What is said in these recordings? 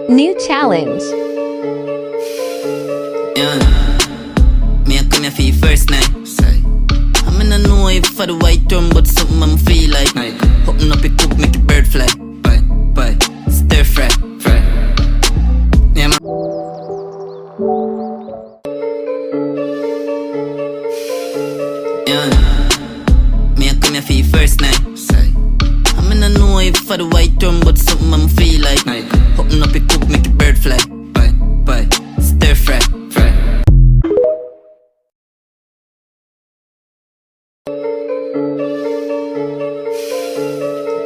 New challenge. Yeah, me I come here for your first night. I'm in a know if for the white rum, but something I'm feel like. Open up it cook, make it bird fly. Bye, stir fry. Yeah, man. Yeah, me I come here for your first night. I'm in a know if for the white rum, but something I'm feel like. Open up it cook, make it bird fly. Bye, stir fry.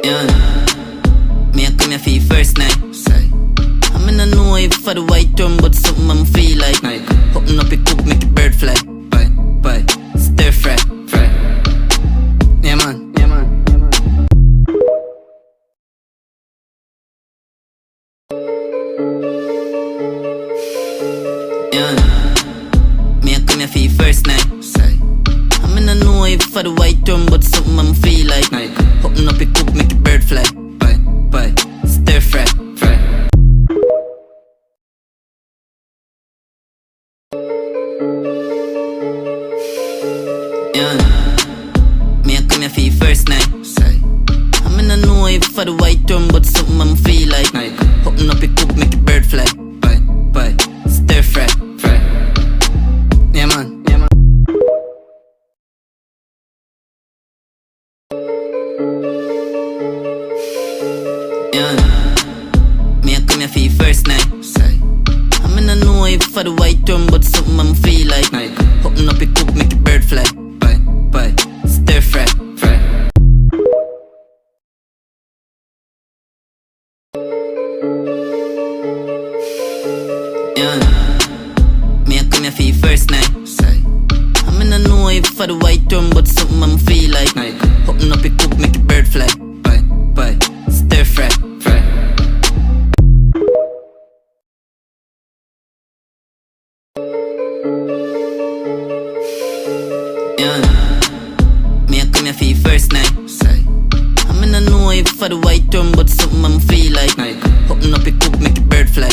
Yeah, me I come here for your first night. I'm in a know if for the white rum, but something I'm feel like. Open up it cook, make it bird fly. Bye, stir fry. Yeah, man. Yeah, me I come here for your first night. I'm in a know if for the white rum, but something I'm feel like. Open up it cook, make it bird fly. Bye, stir fry. Yeah, me I come here for your first night. I'm in a know if for the white rum, but something I'm feel like. Open up it cook, make it bird fly. Bye, stir fry. Yeah, man. Yeah, me I come here for your first night. I'm in a know if for the white rum, but something I'm feel like. Open up it cook, make it bird fly. Bye, stir fry. Yeah, me I come here for your first night. I'm in a know if for the white rum, but something I'm feel like. Open up it cook, make it bird fly. Bye, stir fry. Yeah, me I come here for your first night. I'm in a know if for the white rum, but something I'm feel like. Open up it cook, make it bird fly.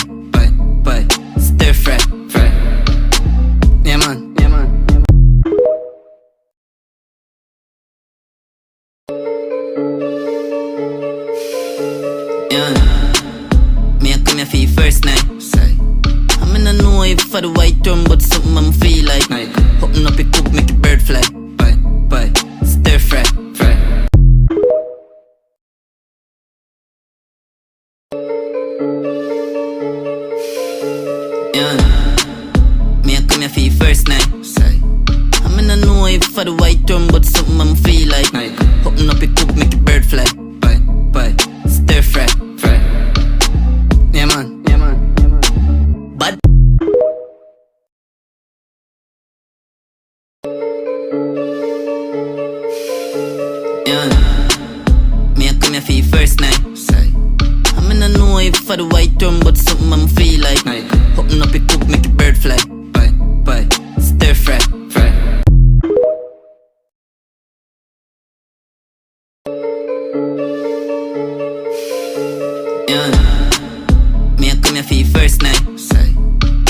Bye, stir fry. Yeah, man. Yeah, me I come here for your first night. I'm in a know if for the white rum, but something I'm feel like. Open up it cook, make it bird fly. Bye, stir fry. Yeah, me I come here for your first night. I'm in a know if for the white rum, but something I'm feel like. Open up it cook, make it bird fly. Bye, stir fry. Yeah, man. Bad. Yeah, me I come here for your first night. I'm in a know if for the white rum, but something I'm feel like. Open up it cook, make it bird fly. Bye, stir fry. Yeah, me I come here for your first night.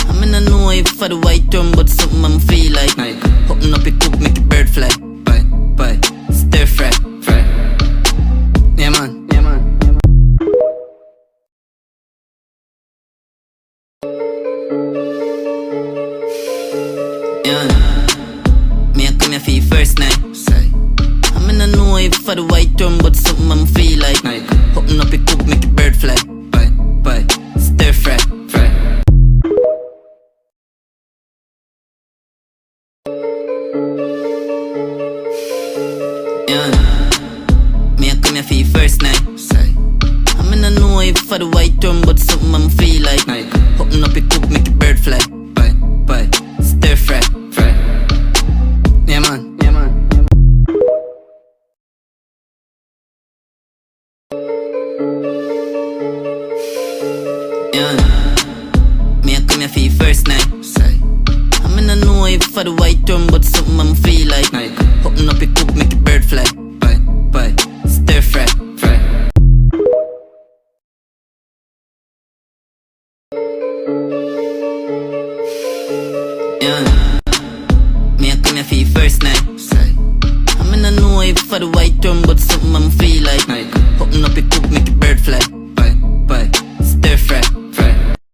I'm in a know if for the white rum, but something I'm feel like. Open up it cook, make it bird fly. Bye, stir fry. Yeah, man. Yeah, me I come here for your first night. I'm in a know if for the white rum, but something I'm feel like. Open up it cook, make it bird fly. Bye, stir fry. Yeah, me I come here for your first night. I'm in a know if for the white rum, but something I'm feel like. Open up it cook, make it bird fly. Bye, stir fry. Yeah, man. Yeah, me I come here for your first night. I'm in a know if for the white rum, but something I'm feel like. Open up it cook, make it bird fly. Bye, stir fry. Yeah. Me a come here for the first night. I mean I know if for the white rum, but something I'm feel like. Open up